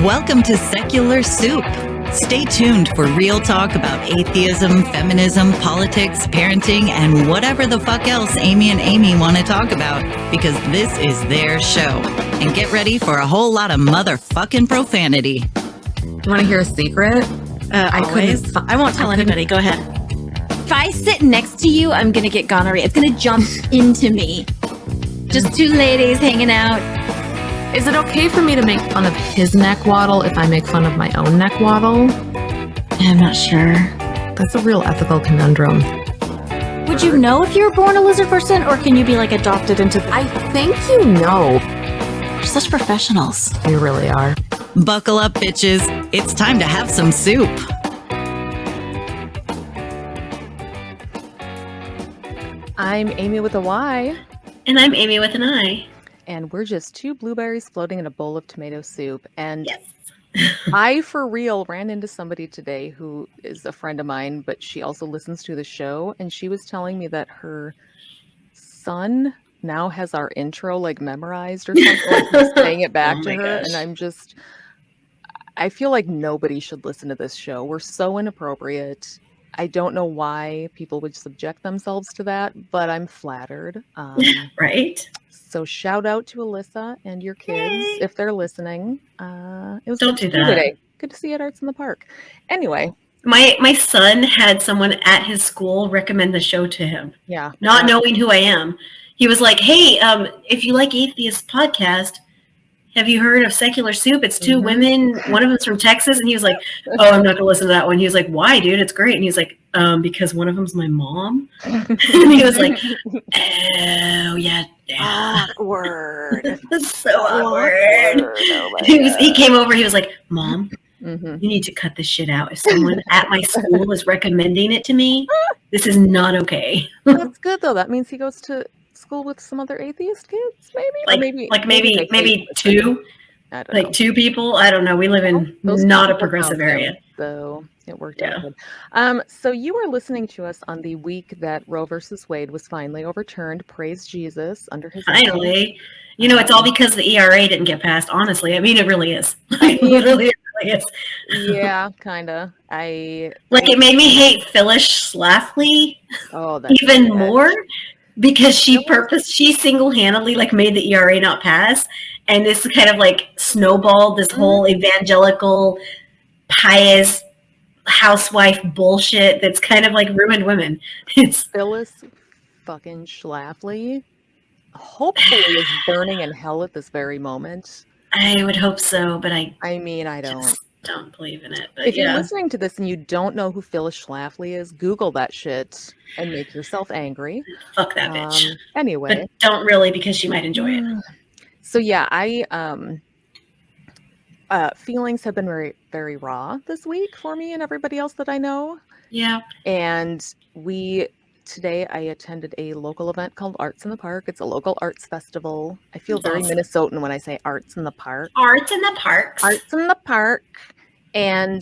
Welcome to Secular Soup. Stay tuned for real talk about atheism, feminism, politics, parenting, and whatever the fuck else Amy and Amy want to talk about, because this is their show. And get ready for a whole lot of motherfucking profanity. You want to hear a secret? I won't tell anybody. Go ahead. If I sit next to you, I'm going to get gonorrhea. It's going to jump into me. Just two ladies hanging out. Is it okay for me to make fun of his neck waddle if I make fun of my own neck waddle? I'm not sure. That's a real ethical conundrum. Would you know if you were born a lizard person, or can you be like adopted into the... I think you know. We're such professionals. You really are. Buckle up, bitches. It's time to have some soup. I'm Amy with a Y. And I'm Amy with an I. And we're just two blueberries floating in a bowl of tomato soup. And Yes. I, for real, ran into somebody today who is a friend of mine, but she also listens to the show. And she was telling me that her son now has our intro like memorized or something, like he's saying it back to her. Gosh. And I feel like nobody should listen to this show. We're so inappropriate. I don't know why people would subject themselves to that, but I'm flattered. Right? So shout out to Alyssa and your kids Yay. if they're listening. It was Don't good do to see you that. today. Good to see you at Arts in the Park. Anyway, My son had someone at his school recommend the show to him, yeah. not knowing who I am. He was like, hey, if you like Atheist Podcast, have you heard of Secular Soup? It's two women. One of them's from Texas. And he was like, oh, I'm not going to listen to that one. He was like, why, dude? It's great. And he's like, because one of them's my mom. And he was like, oh, yeah. Awkward. That's so awkward. He came over. He was like, Mom, you need to cut this shit out. If someone at my school is recommending it to me, this is not okay. That's good though. That means he goes to school with some other atheist kids, maybe. Maybe two. I don't know. Like two people. I don't know. We live in Those not a people progressive count area. them, so it worked out good. So you were listening to us on the week that Roe versus Wade was finally overturned. Praise Jesus under his Finally. You know, it's all because the ERA didn't get passed, honestly. I mean, it really is. Literally, it really is. Yeah, kinda. It made me hate Phyllis Schlafly That's even bad. more because she single-handedly made the ERA not pass, and this kind of snowballed this whole evangelical pious housewife bullshit that's kind of ruined women. It's Phyllis fucking Schlafly hopefully is burning in hell at this very moment. I would hope so, but I don't. don't believe in it. But If you're listening to this and you don't know who Phyllis Schlafly is, Google that shit and make yourself angry. Fuck that bitch. Anyway. But don't really, because she might enjoy it. So yeah, feelings have been very, very raw this week for me and everybody else that I know. Yeah. And today I attended a local event called Arts in the Park. It's a local arts festival. I feel That's very awesome. Minnesotan when I say Arts in the Park. Arts in the parks. Arts in the Park. And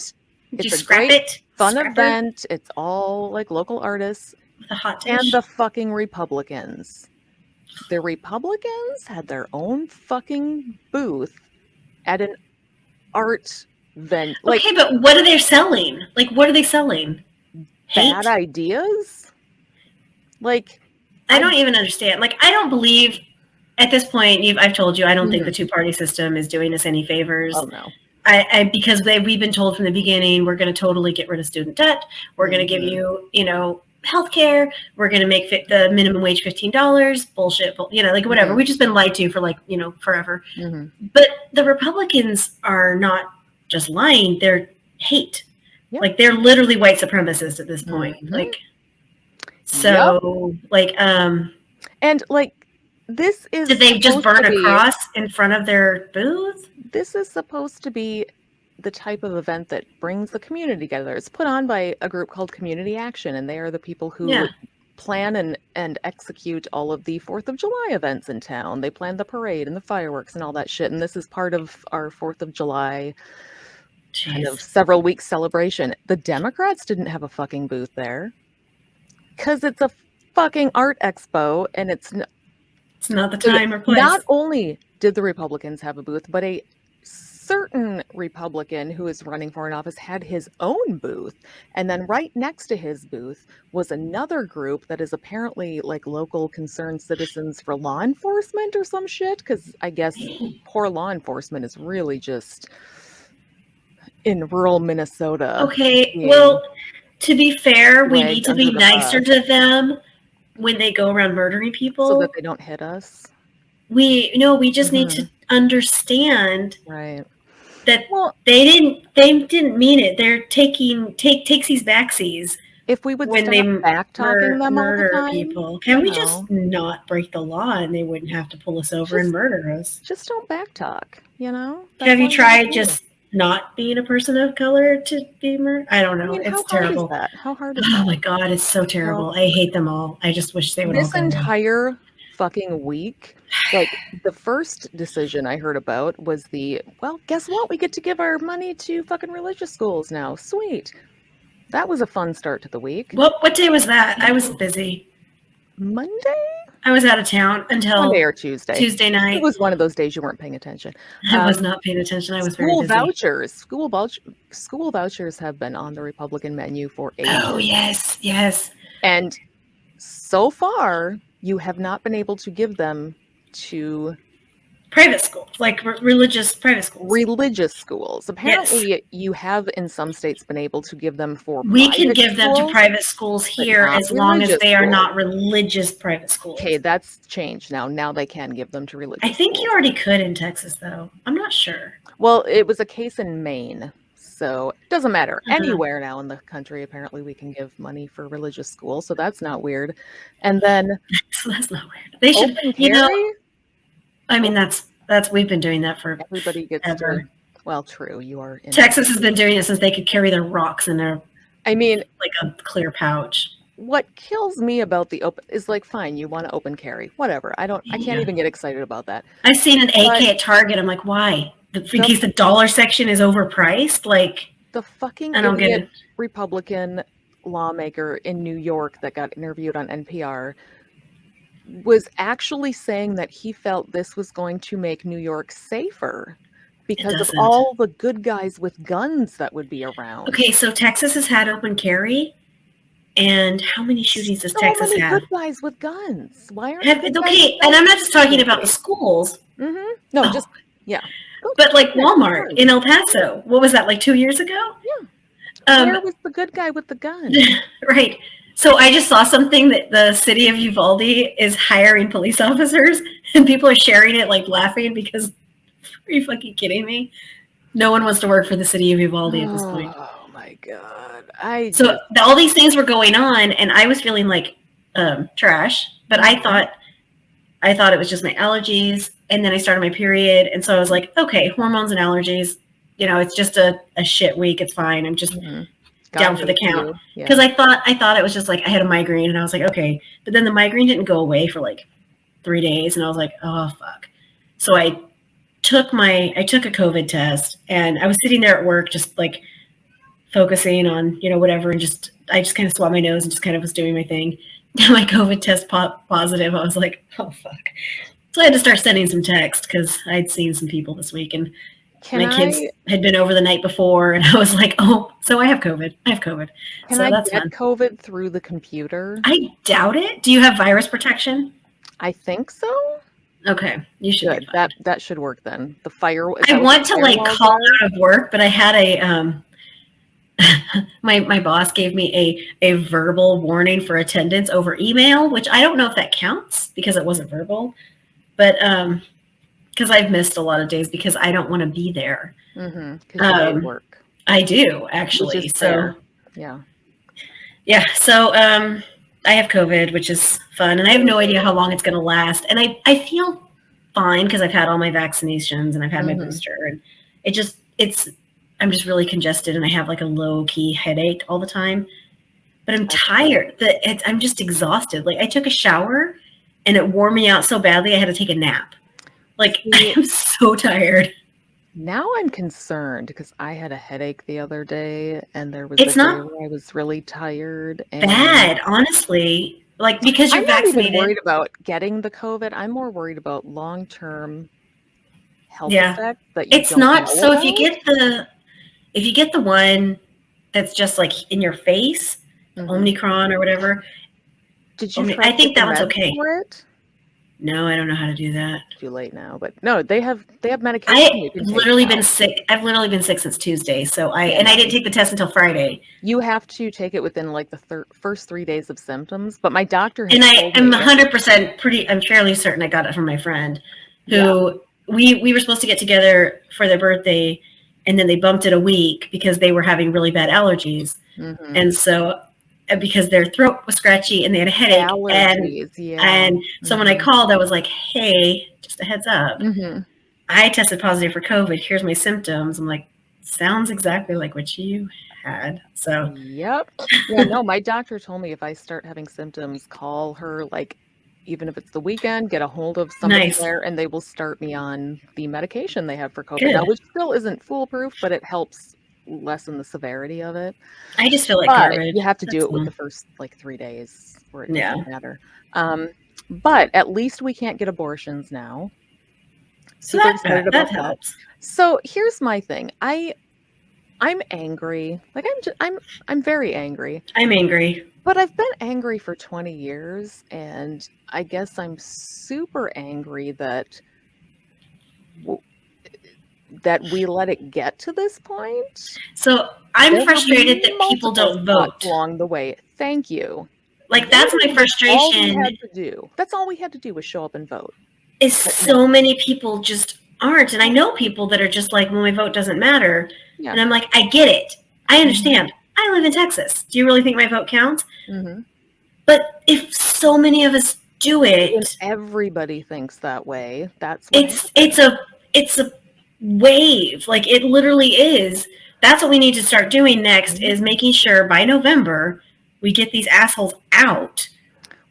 Did you it's a scrap great it? fun Scrap it event. It's all local artists with a hot dish. and the fucking Republicans. The Republicans had their own fucking booth at an art event. Okay, but what are they selling? What are they selling? Bad Hate? ideas? I don't even understand. I don't believe at this point. I've told you I don't think the two-party system is doing us any favors. Oh no. Because we've been told from the beginning we're going to totally get rid of student debt. We're going to give you, healthcare. We're going to make the minimum wage $15. Bullshit. Whatever. We've just been lied to for forever. But the Republicans are not just lying; they're hate. Yep. They're literally white supremacists at this point. And this is. Did they just burn supposed to a cross in front of their booth? This is supposed to be the type of event that brings the community together. It's put on by a group called Community Action, and they are the people who plan and execute all of the 4th of July events in town. They plan the parade and the fireworks and all that shit. And this is part of our 4th of July kind of several weeks celebration. The Democrats didn't have a fucking booth there because it's a fucking art expo, and it's not the time or place. Not only did the Republicans have a booth, but a certain Republican who is running for an office had his own booth, and then right next to his booth was another group that is apparently like local concerned citizens for law enforcement or some shit, because I guess poor law enforcement is really just in rural Minnesota. Okay, being well, to be fair, we dragged need to be under the nicer bus to them when they go around murdering people. so that they don't hit us. We just need to understand Right. that Well, they didn't mean it. They're takesies backsies if we would when stop they back talking them all the murder time, people. Can we you just know. not break the law and they wouldn't have to pull us over and Just- murder us? just don't back talk, you know? That's Have you all tried do. just not being a person of color to be murdered? I don't I know. mean, It's how terrible. hard is that? How hard is Oh that? my God, it's so terrible. I hate them all. I just wish they would all This go away. entire fucking week, like the first decision I heard about was well, guess what? We get to give our money to fucking religious schools now. Sweet. That was a fun start to the week. What day was that? I was busy. Monday? I was out of town until Monday or Tuesday. Tuesday night. It was one of those days you weren't paying attention. I was not paying attention. I was very School busy. vouchers. School vouchers have been on the Republican menu for ages. Oh, yes. And so far, you have not been able to give them to Private schools, like religious private schools. religious schools. Apparently, you have in some states been able to give them for We can private give them to schools. private schools here not as long as religious they are schools. not religious private schools. Okay, that's changed now. Now they can give them to religious I think schools. you already could in Texas, though. I'm not sure. Well, it was a case in Maine, so it doesn't matter. Uh-huh. Anywhere now in the country, apparently, we can give money for religious schools, so that's not weird. And then So that's not weird. They should, open you know. carry, I mean, that's we've been doing that for everybody gets ever. to. Well, true. You are in Texas has been doing it since they could carry their rocks in their I mean, like a clear pouch. what kills me about the open is like, fine, you want to open carry, whatever. I can't Yeah. even get excited about that. I've seen an AK But- at Target. I'm like, why? In case the dollar section is overpriced? Like, The fucking I don't get idiot it. Republican lawmaker in New York that got interviewed on NPR was actually saying that he felt this was going to make New York safer because of doesn't. all the good guys with guns that would be around. Okay, so Texas has had open carry, and how many shootings does So Texas many have? good guys with guns. Why aren't Okay, and I'm not just talking about the schools, Mm-hmm. No, Oh. just yeah. but like Walmart in El Paso. What was that, like 2 years ago? Yeah. Where was the good guy with the gun? Right. So I just saw something that the city of Uvalde is hiring police officers, and people are sharing it, like laughing because, are you fucking kidding me? No one wants to work for the city of Uvalde at this point. Oh my god! So all these things were going on, and I was feeling like trash. But I thought it was just my allergies, and then I started my period, and so I was like, okay, hormones and allergies. You know, it's just a shit week. It's fine. I'm just down for the count. Because I thought it was just like I had a migraine, and I was like, okay. But then the migraine didn't go away for like 3 days, and I was like, oh fuck. So I took a COVID test, and I was sitting there at work just like focusing on, you know, whatever, and I just kind of swabbed my nose and just kind of was doing my thing. My COVID test positive. I was like, oh fuck. So I had to start sending some text because I'd seen some people this week, and my kids had been over the night before, and I was like, oh, so I have COVID. Can so I that's get fun. COVID through the computer? I doubt it. Do you have virus protection? I think so. Okay, you should. Good. Be fine. That should work then. The fire. I want to like call out of work, but I had a my boss gave me a verbal warning for attendance over email, which I don't know if that counts because it wasn't verbal, but because I've missed a lot of days because I don't want to be there. Because you work. I do actually. Which is So fair. Yeah. So I have COVID, which is fun, and I have no idea how long it's going to last. And I feel fine because I've had all my vaccinations and I've had my booster, and I'm just really congested, and I have like a low key headache all the time. But I'm tired. I'm just exhausted. Like I took a shower, and it wore me out so badly I had to take a nap. Like I am so tired. Now I'm concerned because I had a headache the other day, and there was It's a day not where I was really tired. And bad, honestly. Like because you're I'm not vaccinated. even worried about getting the COVID. I'm more worried about long-term health effect that you It's don't not. know So about. if you get the one that's just like in your face, Omicron or whatever. Did you try I to think get that the one's meds okay. for it? No, I don't know how to do that. Too late now, but no, they have medication. I've literally been sick. I've literally been sick since Tuesday. So I didn't take the test until Friday. You have to take it within like the first 3 days of symptoms. But my doctor has And told I'm me 100% I'm fairly certain I got it from my friend who we were supposed to get together for their birthday, and then they bumped it a week because they were having really bad allergies. And so because their throat was scratchy and they had a headache. Allergies, And so when I called, I was like, hey, just a heads up. I tested positive for COVID. Here's my symptoms. I'm like, sounds exactly like what you had. So yeah, no, my doctor told me if I start having symptoms, call her, like, even if it's the weekend, get a hold of somebody there, and they will start me on the medication they have for COVID now, which still isn't foolproof, but it helps lessen the severity of it. I just feel like garbage. You have to do it with the first like 3 days, or it doesn't matter. But at least we can't get abortions now. Super excited about that. So here's my thing. I'm angry. Like I'm very angry. I'm angry. But I've been angry for 20 years, and I guess I'm super angry that we let it get to this point. So I'm frustrated that people don't vote along the way. Thank you. Like, that's my frustration. All we had to do. That's all we had to do was show up and vote. Is so many people just aren't. And I know people that are just like, well, my vote doesn't matter. Yeah. And I'm like, I get it. I understand. I live in Texas. Do you really think my vote counts? But if so many of us do it, when everybody thinks that way, that's what it's a wave. Like, it literally is. That's what we need to start doing next, is making sure by November we get these assholes out.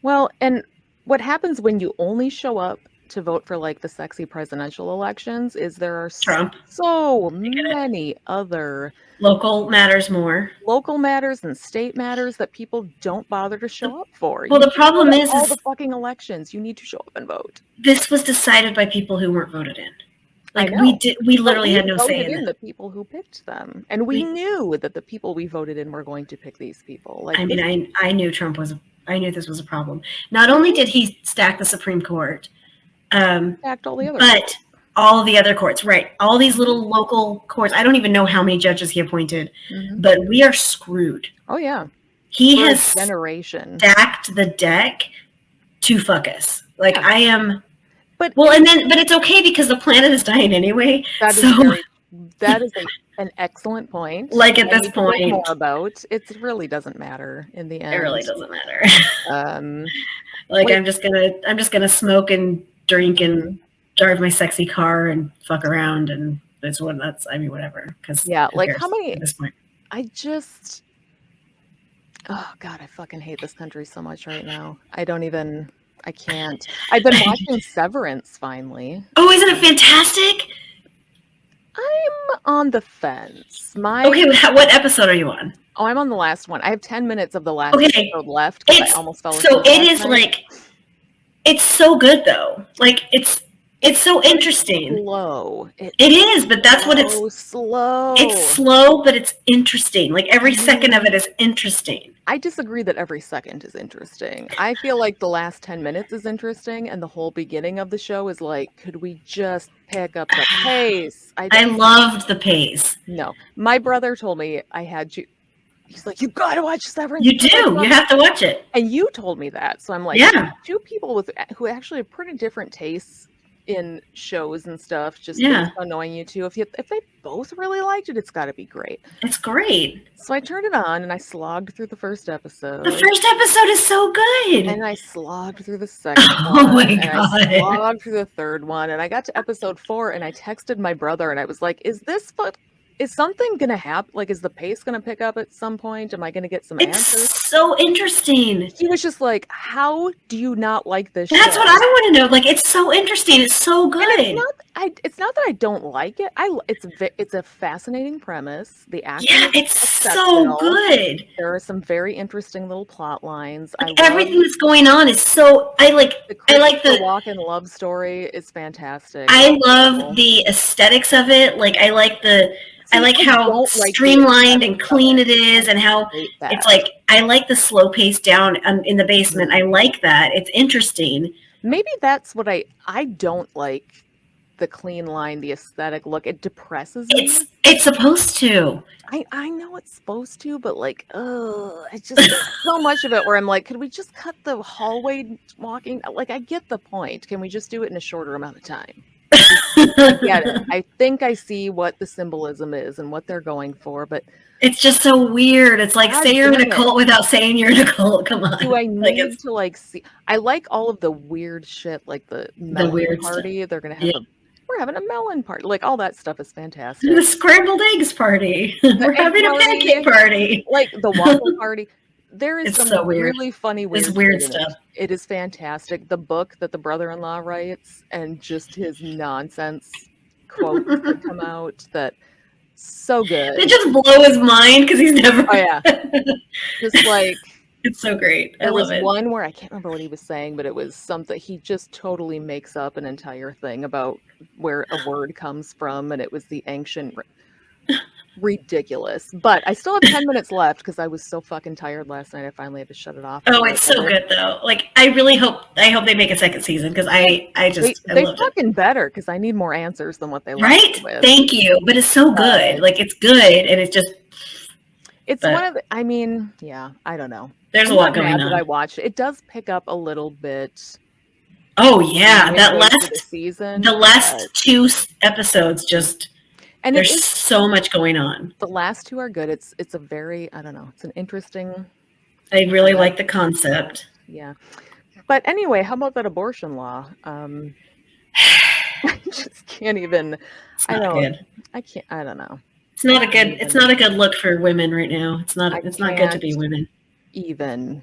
Well, and what happens when you only show up to vote for like the sexy presidential elections is there are so many other local matters and state matters that people don't bother to show up for. Well, the problem is all the fucking elections, you need to show up and vote. This was decided by people who weren't voted in. Like, we literally had no say in it. The people who picked them, and we knew that the people we voted in were going to pick these people. Like, I mean, I knew I knew this was a problem. Not only did he stack the Supreme Court, stacked all the other but all of the other courts, right? All these little local courts. I don't even know how many judges he appointed, but we are screwed. Oh yeah, he has stacked the deck to fuck us. Like, I am. But it's okay because the planet is dying anyway. That is an excellent point. Like, at this point, more about it really doesn't matter in the end. It really doesn't matter. Like, I'm just gonna smoke and drink and drive my sexy car and fuck around, and whatever. Because like, how many at this point? Oh God, I fucking hate this country so much right now. I can't. I've been watching Severance finally. Oh, isn't it fantastic? I'm on the fence. What episode are you on? Oh, I'm on the last one. I have 10 minutes of the last episode left. I almost fell asleep. So it is like, it's so good though. Like, it's so interesting. Slow. It is, but that's what it's slow. It's slow, but it's interesting. Like, every second of it is interesting. I disagree that every second is interesting. I feel like the last 10 minutes is interesting, and the whole beginning of the show is like, could we just pick up the pace? I loved the pace. No. My brother told me I had to. He's like, you gotta watch Severance. You do. You have to watch it. And you told me that. So I'm like, two people who actually have pretty different tastes in shows and stuff, just based on knowing you two. If they both really liked it, it's got to be great. It's great. So I turned it on and I slogged through the first episode. The first episode is so good. And I slogged through the second one. Oh my God. I slogged through the third one. And I got to episode 4 and I texted my brother and I was like, is this what is something going to happen? Like, is the pace going to pick up at some point? Am I going to get some It's answers? so interesting. He was just like, how do you not like this That's show? what I want to know. Like, it's so interesting. It's so good. And it's not that I don't like it. It's a fascinating premise. The acting Yeah, is it's so exceptional. good. There are some very interesting little plot lines. Like, everything that's going on is so. I like the walk-in love story is fantastic. I love the aesthetics of it. Like, I like how streamlined and clean it is, and how it's like, I like the slow pace down in the basement. I like that. It's interesting. Maybe that's what I don't like, the clean line, the aesthetic look. It depresses me. It's supposed to. I know it's supposed to, but like, it's just so much of it where I'm like, could we just cut the hallway walking? Like, I get the point. Can we just do it in a shorter amount of time? I get it. I think I see what the symbolism is and what they're going for, but it's just so weird. It's like, say you're in a cult without saying you're in a cult. Come on. Do I need to like see? I like all of the weird shit, like the melon party. They're gonna have we're having a melon party. Like, all that stuff is fantastic. The scrambled eggs party. We're having a pancake party. Like the waffle party. There is some so weird. really funny, weird stuff. It is fantastic. The book that the brother-in-law writes and just his nonsense quotes that come out, that so good. They just blow his mind because he's never. Oh yeah, just like it's so great. There was one where I can't remember what he was saying, but it was something he just totally makes up an entire thing about where a word comes from, and it was the ancient. Ridiculous. But I still have 10 minutes left because I was so fucking tired last night. I finally had to shut it off. Oh, it's so good though. Like, I really hope they make a second season, because I fucking better, because I need more answers than what they left with. Thank you. But it's so good. Like, it's good, and it's just one of the, I mean, yeah, I don't know. There's a lot going on. I watched it does pick up a little bit. Oh yeah, that last season. The last 2 episodes just. And there's so much going on. The last 2 are good. It's a very, I don't know, it's an interesting. I really like the concept. Yeah. But anyway, how about that abortion law? I just can't even. I don't know. It's not a good look for women right now. It's not good to be women. Even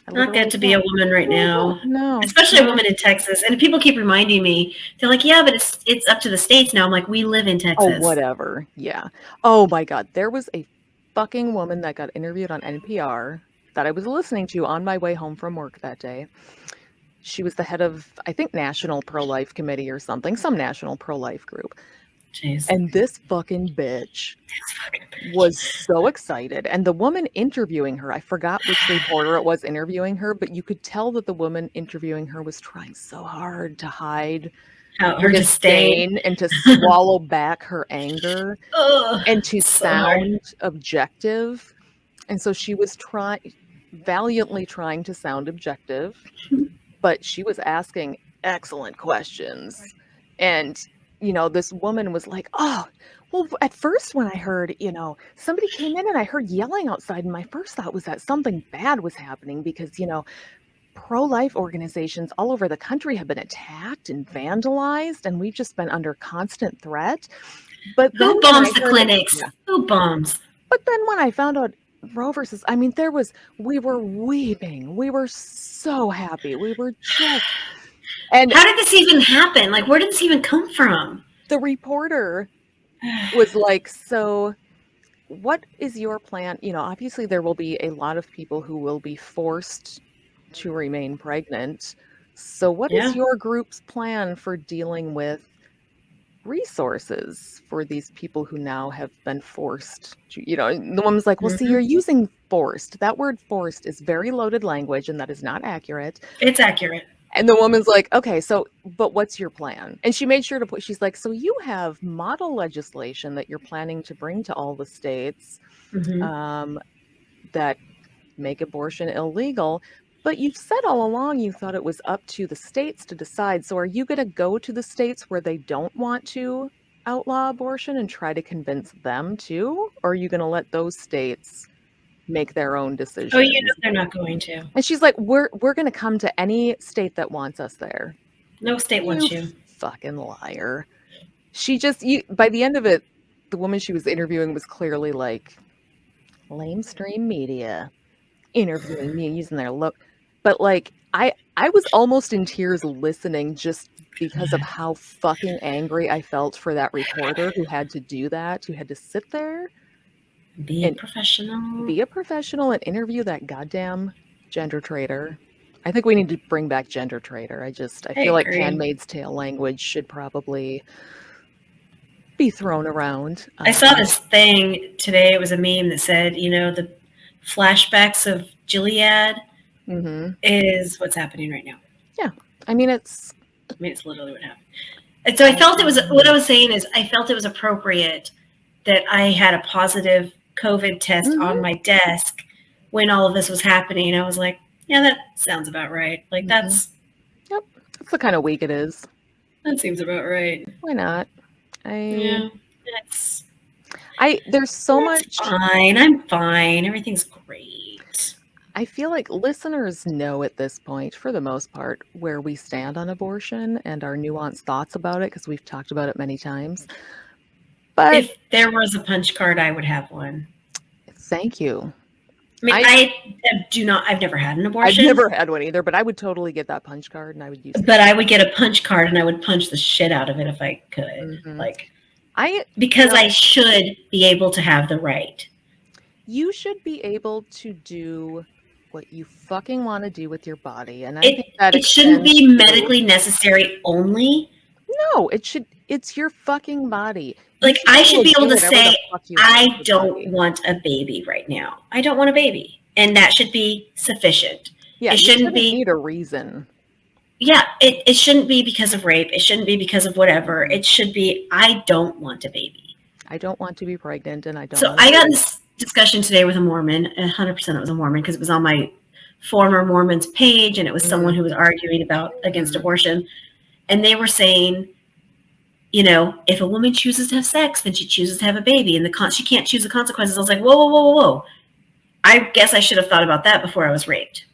not good to be a woman right now. No. Especially a woman in Texas. And people keep reminding me, they're like, yeah, but it's up to the states now. I'm like, we live in Texas. Oh, whatever. Yeah. Oh my God. There was a fucking woman that got interviewed on NPR that I was listening to on my way home from work that day. She was the head of, I think, National Pro-Life Committee or something, some national pro-life group. Jeez. And this fucking bitch was so excited. And the woman interviewing her, I forgot which reporter it was interviewing her, but you could tell that the woman interviewing her was trying so hard to hide her disdain and to swallow back her anger and to sound objective. And so she was valiantly trying to sound objective, but she was asking excellent questions. And this woman was like, oh, well, at first when I heard, somebody came in and I heard yelling outside, and my first thought was that something bad was happening because, pro-life organizations all over the country have been attacked and vandalized, and we've just been under constant threat. But who bombs the clinics? Yeah. Who bombs? But then when I found out Roe versus, we were weeping. We were so happy. We were just... And how did this even happen? Like, where did this even come from? The reporter was like, so what is your plan? Obviously there will be a lot of people who will be forced to remain pregnant. So what is your group's plan for dealing with resources for these people who now have been forced to, the woman's like, well, see, you're using forced. That word forced is very loaded language, and that is not accurate. It's accurate. And the woman's like, okay, but what's your plan? And she made sure to she's like, so you have model legislation that you're planning to bring to all the states that make abortion illegal. But you've said all along you thought it was up to the states to decide. So are you going to go to the states where they don't want to outlaw abortion and try to convince them to? Or are you going to let those states make their own decisions? Oh, they're not going to. And she's like, we're going to come to any state that wants us there. No state wants you. Fucking liar. by the end of it, the woman she was interviewing was clearly like, lamestream media interviewing me using their look. But like, I was almost in tears listening just because of how fucking angry I felt for that reporter who had to do that, who had to sit there. Be a professional and interview that goddamn gender traitor. I think we need to bring back gender traitor. I feel like Handmaid's Tale language should probably be thrown around. I saw this thing today. It was a meme that said, the flashbacks of Gilead is what's happening right now. Yeah. I mean, it's literally what happened. And so I felt what I was saying is I felt it was appropriate that I had a positive COVID test on my desk when all of this was happening. I was like, yeah, that sounds about right. Like that's the kind of week it is. That seems about right. Why not? There's so much. Fine. I'm fine. Everything's great. I feel like listeners know at this point, for the most part, where we stand on abortion and our nuanced thoughts about it, because we've talked about it many times. But if there was a punch card, I would have one. Thank you. I mean, I've never had an abortion. I've never had one either, but I would totally get that punch card and I would use it. But I would get a punch card and I would punch the shit out of it if I could. Because I should be able to have the right. You should be able to do what you fucking want to do with your body. And I think that it shouldn't be medically necessary only. No, it's your fucking body. Like, I should be able to say, I don't want a baby right now. I don't want a baby. And that should be sufficient. Yeah, it shouldn't need a reason. Yeah, it shouldn't be because of rape. It shouldn't be because of whatever. It should be, I don't want a baby. I don't want to be pregnant and I don't So I got in this discussion today with a Mormon. 100% it was a Mormon because it was on my former Mormon's page and it was someone who was arguing against abortion. And they were saying, if a woman chooses to have sex, then she chooses to have a baby, and she can't choose the consequences. I was like, whoa. I guess I should have thought about that before I was raped.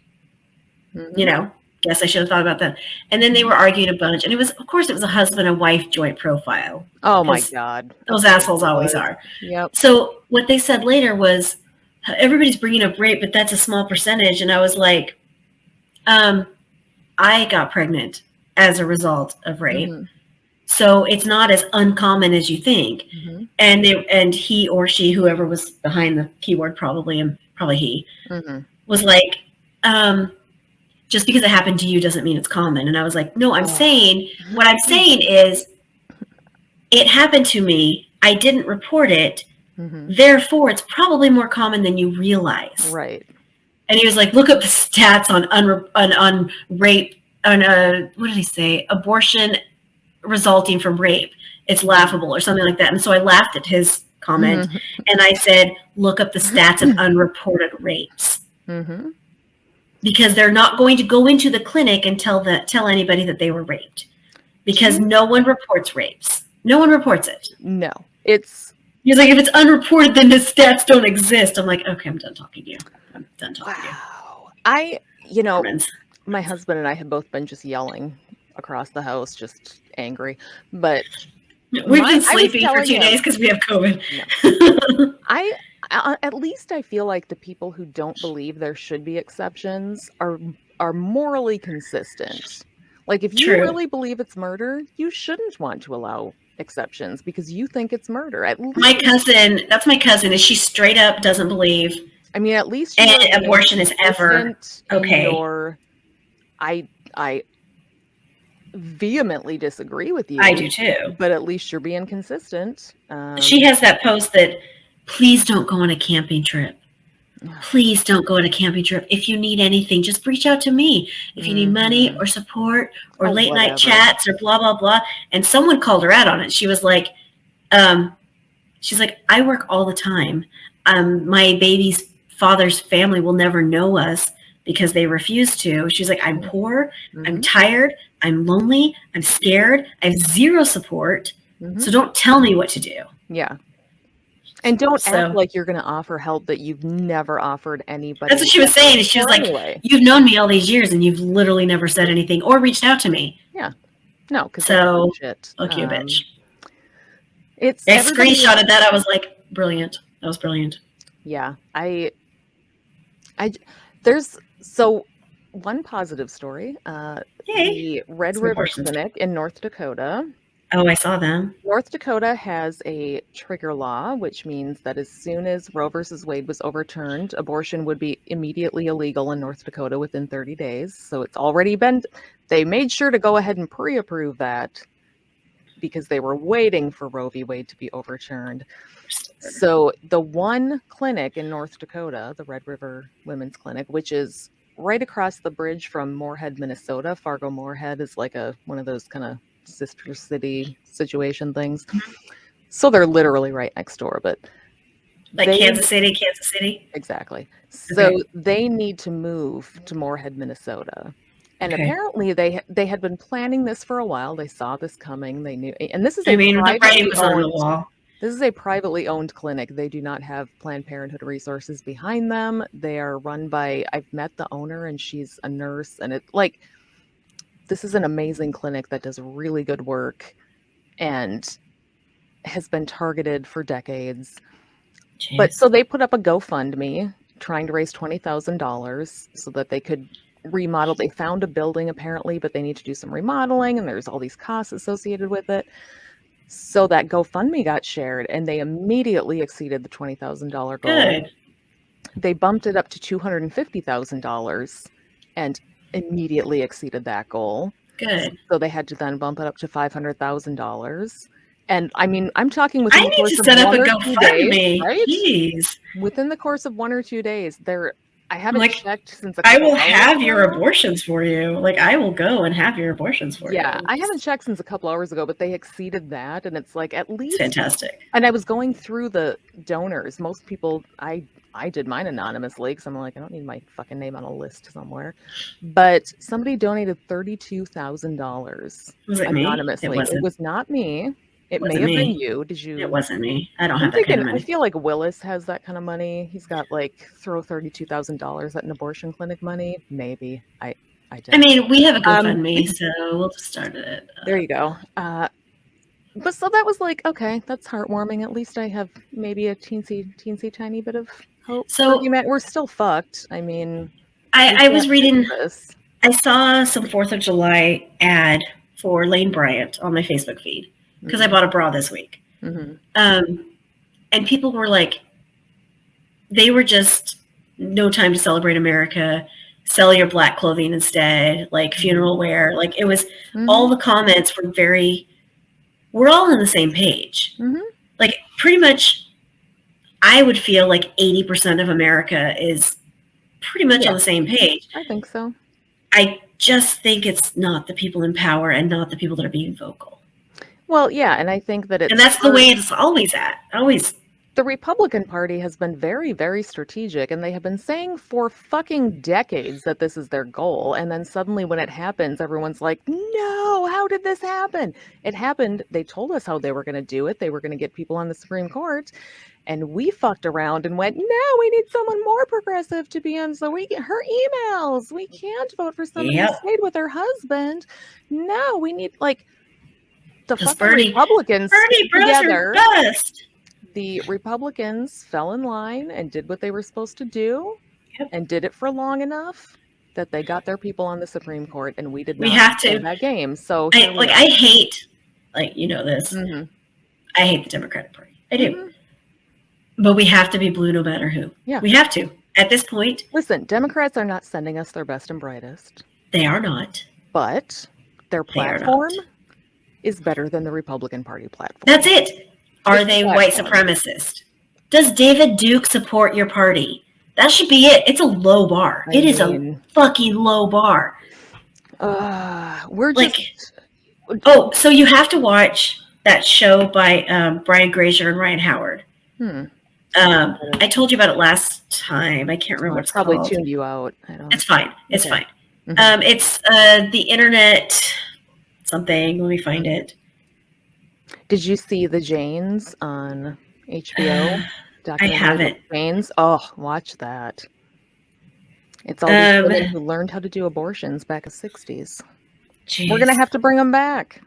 Guess I should have thought about that. And then they were arguing a bunch, and it was a husband and wife joint profile. Oh my God. Those assholes always are. Yep. So what they said later was, everybody's bringing up rape, but that's a small percentage. And I was like, I got pregnant as a result of rape. So it's not as uncommon as you think. And he or she, whoever was behind the keyboard, probably he, was like, just because it happened to you doesn't mean it's common. And I was like, no, what I'm saying is it happened to me. I didn't report it. Therefore, it's probably more common than you realize. Right. And he was like, look up the stats on rape, what did he say? Abortion resulting from rape. It's laughable or something like that. And so I laughed at his comment and I said, look up the stats of unreported rapes. Because they're not going to go into the clinic and tell anybody that they were raped. Because no one reports rapes. No one reports it. No. He's like, if it's unreported, then the stats don't exist. I'm like, okay, I'm done talking to you. I'm done talking to you. My husband and I have both been just yelling across the house, just angry. But we've been sleeping for 2 days because we have COVID. No. At least I feel like the people who don't believe there should be exceptions are morally consistent. Like, if you really believe it's murder, you shouldn't want to allow exceptions because you think it's murder. That's my cousin. Is she straight up doesn't believe? I mean, at least abortion is ever okay. I vehemently disagree with you. I do too. But at least you're being consistent. She has that post that, please don't go on a camping trip. Please don't go on a camping trip. If you need anything, just reach out to me. If you need money or support or late night chats or blah, blah, blah. And someone called her out on it. She was like, I work all the time. My baby's father's family will never know us because they refuse to. She's like, I'm poor. I'm tired. I'm lonely. I'm scared. I have zero support. So don't tell me what to do. Yeah. And don't act like you're going to offer help that you've never offered anybody. That's what she was saying. She was like, you've known me all these years and you've literally never said anything or reached out to me. Yeah. No, because fuck you, bitch. I screenshotted that. I was like, brilliant. That was brilliant. Yeah, there's so one positive story. Yay. The Red Some River abortions. Clinic in North Dakota. Oh, I saw them. North Dakota has a trigger law, which means that as soon as Roe versus Wade was overturned, abortion would be immediately illegal in North Dakota within 30 days. So it's already been, they made sure to go ahead and pre-approve that because they were waiting for Roe v. Wade to be overturned. So the one clinic in North Dakota, the Red River Women's Clinic, which is right across the bridge from Moorhead, Minnesota. Fargo Moorhead is like one of those kind of sister city situation things. So they're literally right next door, but like Kansas City. Exactly. So they need to move to Moorhead, Minnesota. And apparently they had been planning this for a while. They saw this coming. They knew, and this is the writing was on the wall. This is a privately owned clinic. They do not have Planned Parenthood resources behind them. They are run by, I've met the owner and she's a nurse, and this is an amazing clinic that does really good work and has been targeted for decades. Jeez. But so they put up a GoFundMe trying to raise $20,000 so that they could remodel. They found a building apparently, but they need to do some remodeling and there's all these costs associated with it. So that GoFundMe got shared and they immediately exceeded the $20,000 goal. Good. They bumped it up to $250,000 and immediately exceeded that goal. Good. So they had to then bump it up to $500,000. And I mean, I'm talking within the course of set up a GoFundMe, right? Jeez. Within the course of 1 or 2 days, I haven't checked since I will have your abortions for you. Like I will go and have your abortions for you. Yeah, I haven't checked since a couple hours ago, but they exceeded that, and it's like at least it's fantastic. And I was going through the donors. Most people, I did mine anonymously because I'm like, I don't need my fucking name on a list somewhere. But somebody donated $32,000 anonymously. It was not me. It may have been you. Did you? It wasn't me. I don't have that kind of money. I feel like Willis has that kind of money. He's got throw $32,000 at an abortion clinic money. Maybe. I don't. I mean, we have a GoFundMe, so we'll just start it. There you go. But so that was okay, that's heartwarming. At least I have maybe a teensy tiny bit of hope. So we're still fucked. I mean, I was reading. I saw some 4th of July ad for Lane Bryant on my Facebook feed. Because I bought a bra this week. Mm-hmm. And people were like, they were just, no time to celebrate America, sell your black clothing instead, funeral wear. It was, all the comments were we're all on the same page. Mm-hmm. Pretty much, I would feel 80% of America is pretty much on the same page. I think so. I just think it's not the people in power and not the people that are being vocal. Well, yeah, and I think that and that's the way it's always at. Always. The Republican Party has been very, very strategic, and they have been saying for fucking decades that this is their goal. And then suddenly when it happens, everyone's like, no, how did this happen? It happened. They told us how they were going to do it. They were going to get people on the Supreme Court. And we fucked around and went, no, we need someone more progressive to be on. So we get her emails. We can't vote for someone who stayed with her husband. No, we need the fucking Republicans together. The Republicans fell in line and did what they were supposed to do, and did it for long enough that they got their people on the Supreme Court, and we did not play that game. So I hate, this. Mm-hmm. I hate the Democratic Party. I do. Mm-hmm. But we have to be blue no matter who. Yeah. We have to. At this point. Listen, Democrats are not sending us their best and brightest. They are not. But their platform is better than the Republican Party platform. That's it. Are they white supremacist? Does David Duke support your party? That should be it. It's a low bar. It is a fucking low bar. We're just... so you have to watch that show by Brian Grazer and Ryan Howard. I told you about it last time. I can't remember what it's probably called. Tuned you out. It's fine. It's fine. Mm-hmm. It's the internet... something. Let me find it. Did you see the Janes on HBO? I haven't. Janes? Oh, watch that. It's all these women who learned how to do abortions back in the 60s. Geez. We're going to have to bring them back.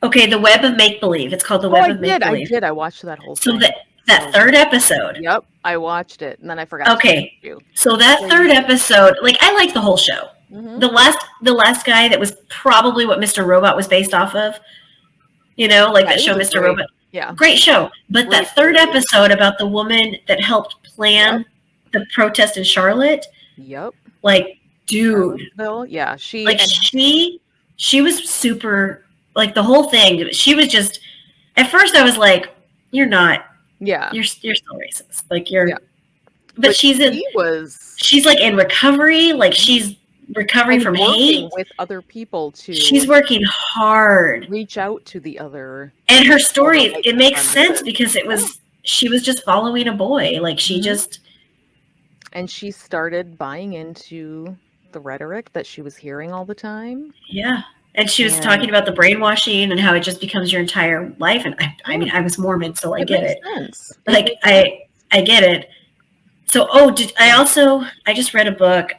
Okay, The Web of Make-Believe. It's called The Oh, Web I of Make-Believe. did. I watched that whole So thing. that third episode. Yep, I watched it, and then I forgot. Okay, to you. so that third episode, like, I liked the whole show. Mhm. The last guy that was probably what Mr. Robot was based off of. You know, like that show, Mr. Robot. Yeah. Great show. But Great that third story. episode about the woman that helped plan the protest in Charlotte. Yep. Like, dude. Yeah, she was super, like, the whole thing. She was just, at first I was like, you're not. Yeah. You're still racist. Like, you're. Yeah. But she's like in recovery. Like, she's recovering from hate with other people too. She's working hard. Reach out to the other. And her story, it makes sense because she was just following a boy. Like, she just. And she started buying into the rhetoric that she was hearing all the time. Yeah. And she was talking about the brainwashing and how it just becomes your entire life. And I mean, I was Mormon, so I get it. Sense. Like, I get it. So, I just read a book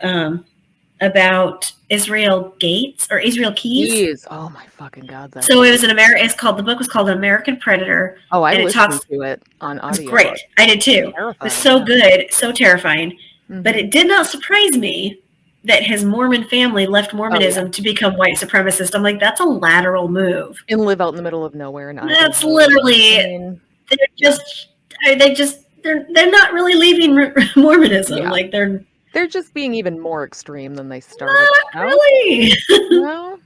about Israel Gates or Israel Keys. Oh my fucking God. So it was the book was called An American Predator. Oh, I listened to it on audio. It was great. I did too. It was so good, so terrifying. Mm-hmm. But it did not surprise me that his Mormon family left Mormonism to become white supremacist. I'm like, that's a lateral move. And live out in the middle of nowhere. That's literally, they're not really leaving Mormonism. Yeah. Like, they're just being even more extreme than they started out. Really? No?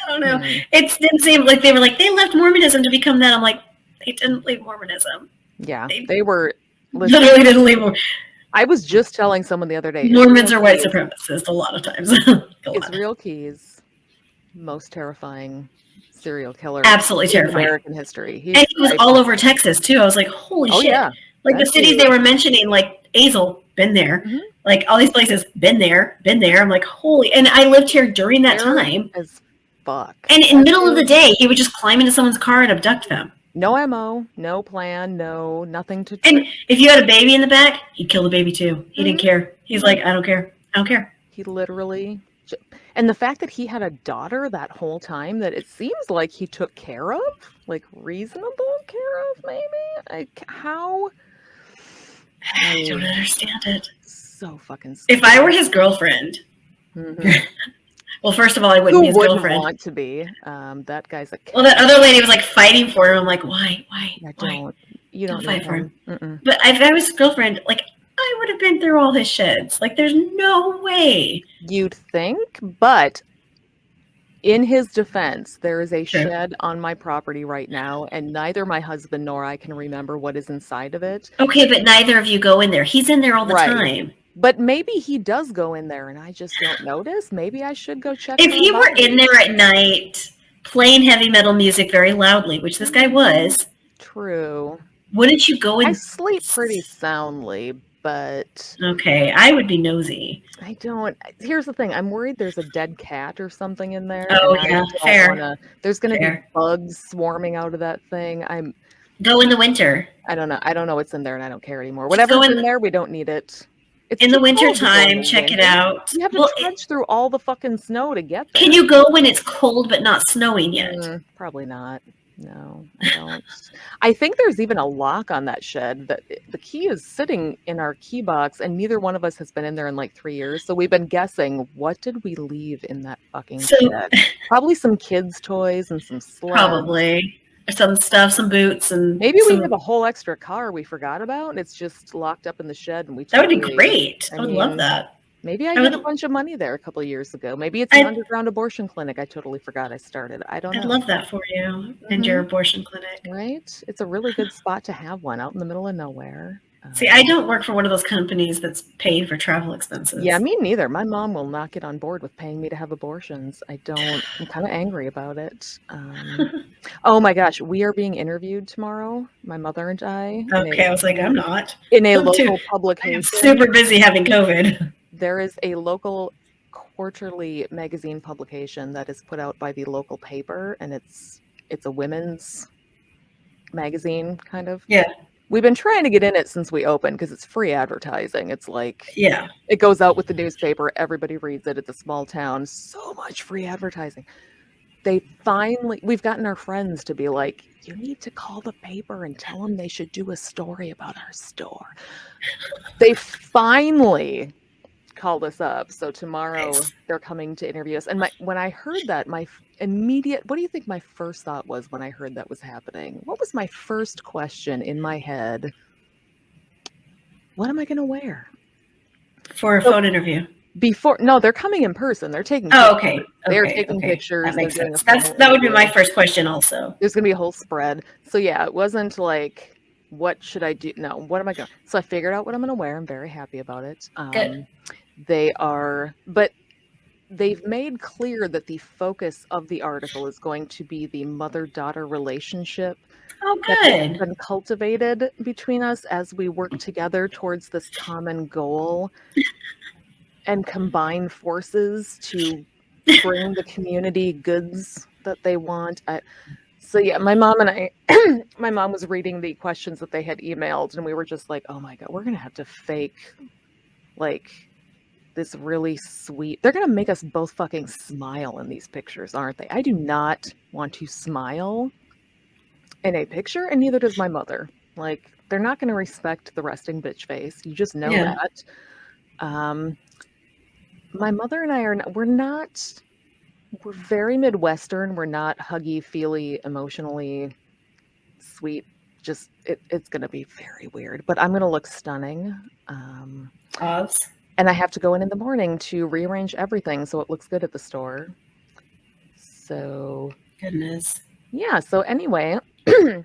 I don't know. It didn't seem like they left Mormonism to become that. I'm like, they didn't leave Mormonism. Yeah, they were literally didn't leave. I was just telling someone the other day. Mormons are white supremacists a lot of times. Israel Keys, most terrifying serial killer. Absolutely terrifying. American history. And he was all over Texas too. I was like, holy shit. Yeah. Like, the cities they were mentioning, like Azle, been there. Mm-hmm. Like, all these places, been there. I'm like, holy. And I lived here during that time. As fuck. And in the middle of the day, he would just climb into someone's car and abduct them. No MO, no plan, nothing to. And if you had a baby in the back, he'd kill the baby too. He didn't care. He's like, I don't care. He literally. And the fact that he had a daughter that whole time, that it seems like he took care of, like, reasonable care of, maybe? Like, how? I don't understand it. So fucking scary. If I were his girlfriend, well, first of all, I wouldn't be his girlfriend. Want to be. That guy's a. Well, that other lady was like fighting for him. I'm like, why? You don't fight for him. But if I was his girlfriend, like, I would have been through all his sheds. Like, there's no way. You'd think, but in his defense, there is a shed on my property right now, and neither my husband nor I can remember what is inside of it. Okay, but neither of you go in there. He's in there all the time. But maybe he does go in there, and I just don't notice. Maybe I should go check. If he were in there at night, playing heavy metal music very loudly, which this guy was. True. Wouldn't you go in? I sleep pretty soundly, but. Okay, I would be nosy. I don't. Here's the thing. I'm worried there's a dead cat or something in there. Oh, yeah, fair. There's going to be bugs swarming out of that thing. Go in the winter. I don't know what's in there, and I don't care anymore. Whatever's in there, we don't need it. It's in the winter time, check it out. You have to trudge through all the fucking snow to get there. Can you go when it's cold but not snowing yet? Probably not. No, I don't. I think there's even a lock on that shed. That the key is sitting in our key box, and neither one of us has been in there in like 3 years. So we've been guessing, what did we leave in that fucking shed? Probably some kids' toys and some sleds. Probably. Some stuff, some boots, and maybe we have a whole extra car we forgot about, and it's just locked up in the shed. And that would be great. I would love that. Maybe I had a bunch of money there a couple of years ago. Maybe it's an underground abortion clinic I totally forgot I started. I don't know. I'd love that for you and your abortion clinic. Right? It's a really good spot to have one out in the middle of nowhere. See, I don't work for one of those companies that's paid for travel expenses. Yeah, me neither. My mom will not get on board with paying me to have abortions. I'm kind of angry about it. Oh my gosh, we are being interviewed tomorrow, my mother and I. Okay, I was like, I'm not. In a local publication. I'm super busy having COVID. There is a local quarterly magazine publication that is put out by the local paper, and it's a women's magazine, kind of. Yeah. We've been trying to get in it since we opened because it's free advertising. It's like, it goes out with the newspaper. Everybody reads it. It's a small town. So much free advertising. we've gotten our friends to be like, you need to call the paper and tell them they should do a story about our store. They finally called us up. So tomorrow they're coming to interview us. And when I heard that, my immediate, what do you think my first thought was when I heard that was happening? What was my first question in my head? What am I going to wear? For a phone interview. No, they're coming in person. They're taking pictures. Okay. They're taking pictures. That makes sense. That would be my first question also. There's going to be a whole spread. So yeah, it wasn't like, what should I do? No, what am I going to? So I figured out what I'm going to wear. I'm very happy about it. Good. But they've made clear that the focus of the article is going to be the mother-daughter relationship that has been cultivated between us as we work together towards this common goal and combine forces to bring the community goods that they want. So yeah, my mom and I, my mom was reading the questions that they had emailed, and we were just like, oh my God, we're going to have to fake like this really sweet, they're going to make us both fucking smile in these pictures, aren't they? I do not want to smile in a picture, and neither does my mother. Like, they're not going to respect the resting bitch face. You just know that. My mother and I we're very Midwestern. We're not huggy, feely, emotionally sweet. Just, it's going to be very weird, but I'm going to look stunning. And I have to go in the morning to rearrange everything so it looks good at the store. So, goodness. Yeah. So anyway,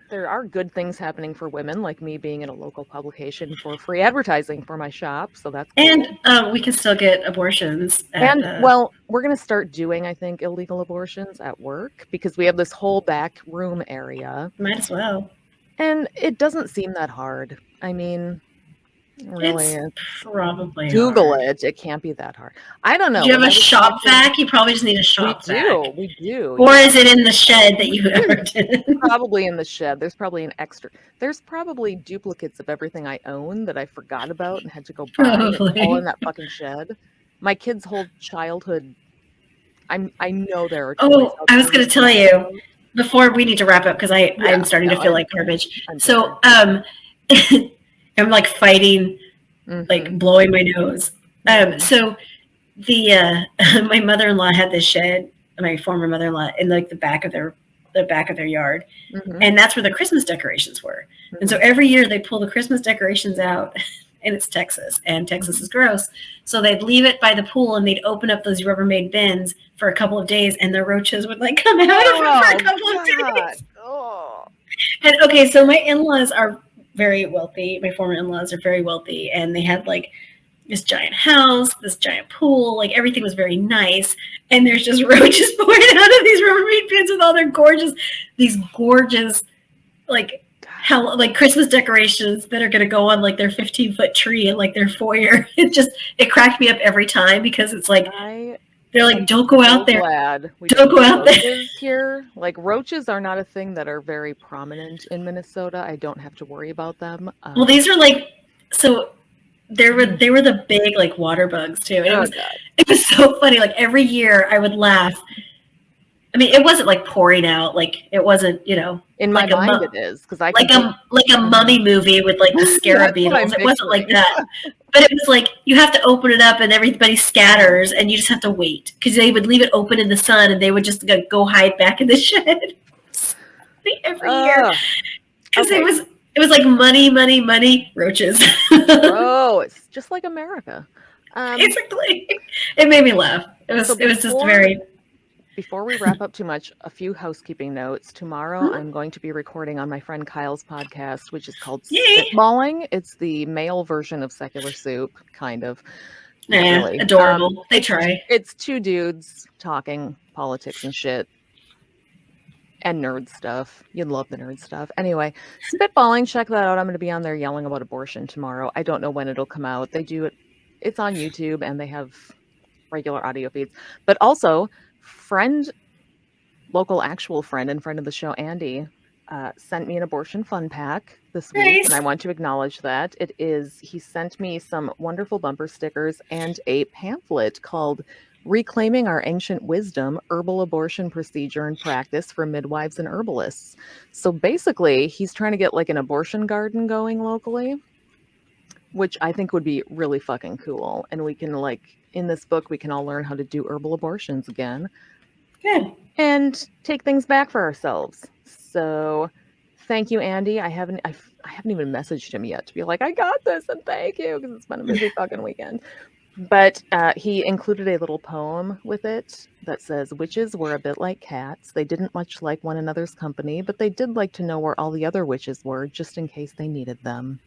there are good things happening for women, like me being in a local publication for free advertising for my shop. So that's cool. And we can still get abortions. Well, we're going to start doing, I think, illegal abortions at work because we have this whole back room area. Might as well. And it doesn't seem that hard. I mean, really, it's probably Google hard. it. It can't be that hard. I don't know. Do you have a shop vac? You probably just need a shop vac. We do. Or is it in the shed that you ever did? Probably in the shed. There's probably there's probably duplicates of everything I own that I forgot about and had to go buy. All in that fucking shed. My kids' whole childhood. I know there are. Oh, I was going to tell you before we need to wrap up because I'm starting to feel like garbage. So I'm like fighting, like blowing my nose. So my mother-in-law had this shed, my former mother-in-law, in like the back of their yard, and that's where the Christmas decorations were. And so every year they pull the Christmas decorations out, and it's Texas, and Texas is gross. So they'd leave it by the pool, and they'd open up those Rubbermaid bins for a couple of days, and the roaches would like come out of it for a couple of days. Oh. And okay, so my in-laws are very wealthy. My former in-laws are very wealthy, and they had like this giant house, this giant pool, like everything was very nice. And there's just roaches pouring out of these Rubbermaid pins with all their gorgeous, like Christmas decorations that are going to go on like their 15-foot tree and like their foyer. It cracked me up every time because it's like, they're like, don't go out there. Don't go out there. Here, like roaches are not a thing that are very prominent in Minnesota. I don't have to worry about them. Well, these are like, so they were the big like water bugs too. And it was so funny. Like every year I would laugh. I mean, it wasn't like pouring out. Like it wasn't, in my mind it is because I like a mummy movie with like the scarab beetles. It wasn't like that. But it was like you have to open it up and everybody scatters and you just have to wait because they would leave it open in the sun and they would just go hide back in the shed every year because it was like money roaches. Oh, it's just like America. Basically, it made me laugh. It was just very. Before we wrap up too much, a few housekeeping notes. Tomorrow, I'm going to be recording on my friend Kyle's podcast, which is called Spitballing. It's the male version of Secular Soup, kind of. Yeah, really. Adorable. They try. It's two dudes talking politics and shit. And nerd stuff. You'd love the nerd stuff. Anyway, Spitballing, check that out. I'm going to be on there yelling about abortion tomorrow. I don't know when it'll come out. They do it. It's on YouTube, and they have regular audio feeds. But also... local actual friend and friend of the show, Andy, sent me an abortion fun pack this week, and I want to acknowledge that. He sent me some wonderful bumper stickers and a pamphlet called reclaiming our ancient wisdom, herbal abortion procedure and practice for midwives and herbalists. So basically, he's trying to get like an abortion garden going locally, which I think would be really fucking cool. And we can like, in this book, we can all learn how to do herbal abortions again. Good. And take things back for ourselves. So thank you, Andy. I haven't even messaged him yet to be like, I got this and thank you, because it's been a busy fucking weekend. But he included a little poem with it that says, witches were a bit like cats. They didn't much like one another's company, but they did like to know where all the other witches were, just in case they needed them.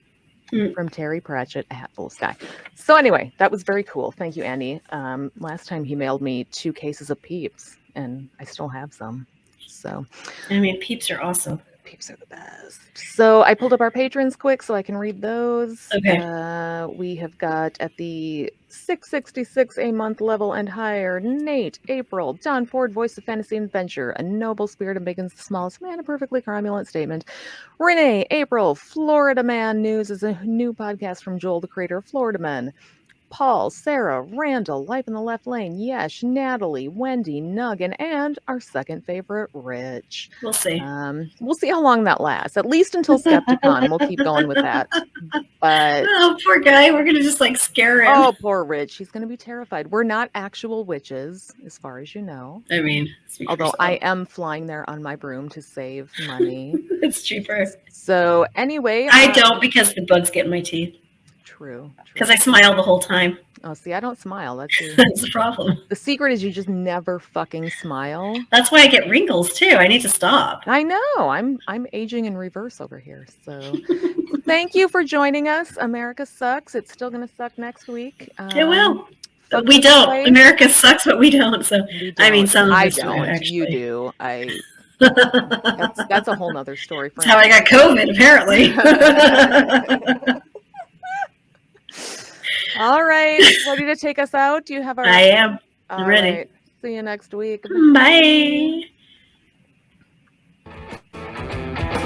From Terry Pratchett, A Hat Full of Sky. So anyway, that was very cool. Thank you, Andy. Last time he mailed me 2 cases of Peeps, and I still have some. So, I mean, Peeps are awesome. Peeps are the best. So I pulled up our patrons quick so I can read those. Okay. We have got at the $6.66 a month level and higher, Nate, April, John Ford, Voice of Fantasy and Adventure, A Noble Spirit of Bacon's the Smallest Man, A Perfectly Cromulent Statement, Renee, April, Florida Man News is a new podcast from Joel, the creator of Florida Men, Paul, Sarah, Randall, Life in the Left Lane, Yesh, Natalie, Wendy, Nuggin, and our second favorite, Rich. We'll see. We'll see how long that lasts. At least until Skepticon. We'll keep going with that. But oh, poor guy. We're gonna just like scare him. oh, poor Rich. He's gonna be terrified. We're not actual witches, as far as you know. I mean, Although I am flying there on my broom to save money. it's cheaper. So anyway, I don't, because the bugs get in my teeth. True. Because I smile the whole time. Oh, see, I don't smile. That's That's the problem. the secret. Is you just never fucking smile. That's why I get wrinkles too. I need to stop. I know. I'm aging in reverse over here. So thank you for joining us. America sucks. It's still gonna suck next week. It will. We don't. America sucks, but we don't. So I mean, some of I us do, don't. actually. You do. That's a whole nother story. That's how I got COVID, apparently. All right, ready to take us out? Do you have our? I am ready. Right. See you next week. Bye.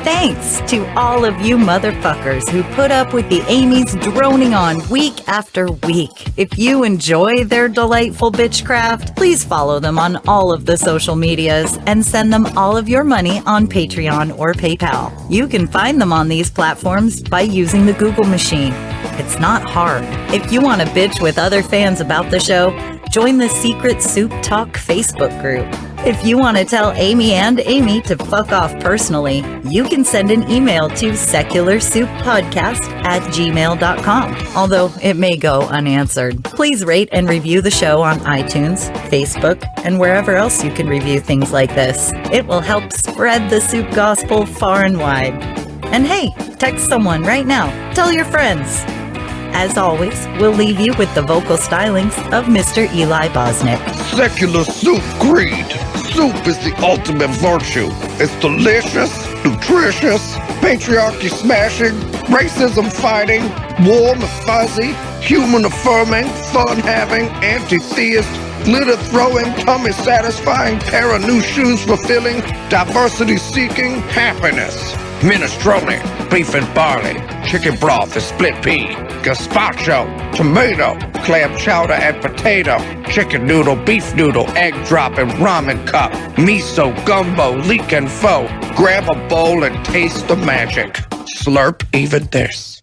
Thanks to all of you motherfuckers who put up with the Amy's droning on week after week. If you enjoy their delightful bitchcraft, please follow them on all of the social medias and send them all of your money on Patreon or PayPal. You can find them on these platforms by using the Google machine. It's not hard. If you want to bitch with other fans about the show, join the Secret Soup Talk Facebook group. If you want to tell Amy and Amy to fuck off personally, you can send an email to secularsouppodcast@gmail.com, although it may go unanswered. Please rate and review the show on iTunes, Facebook, and wherever else you can review things like this. It will help spread the soup gospel far and wide. And hey, text someone right now. Tell your friends. As always, we'll leave you with the vocal stylings of Mr. Eli Bosnick. Secular soup creed. Soup is the ultimate virtue. It's delicious, nutritious, patriarchy smashing, racism fighting, warm and fuzzy, human affirming, fun having, anti-theist, glitter throwing, tummy satisfying, pair of new shoes fulfilling, diversity seeking, happiness. Minestrone, beef and barley, chicken broth and split pea, gazpacho, tomato, clam chowder and potato, chicken noodle, beef noodle, egg drop and ramen cup, miso, gumbo, leek and pho. Grab a bowl and taste the magic. Slurp even this.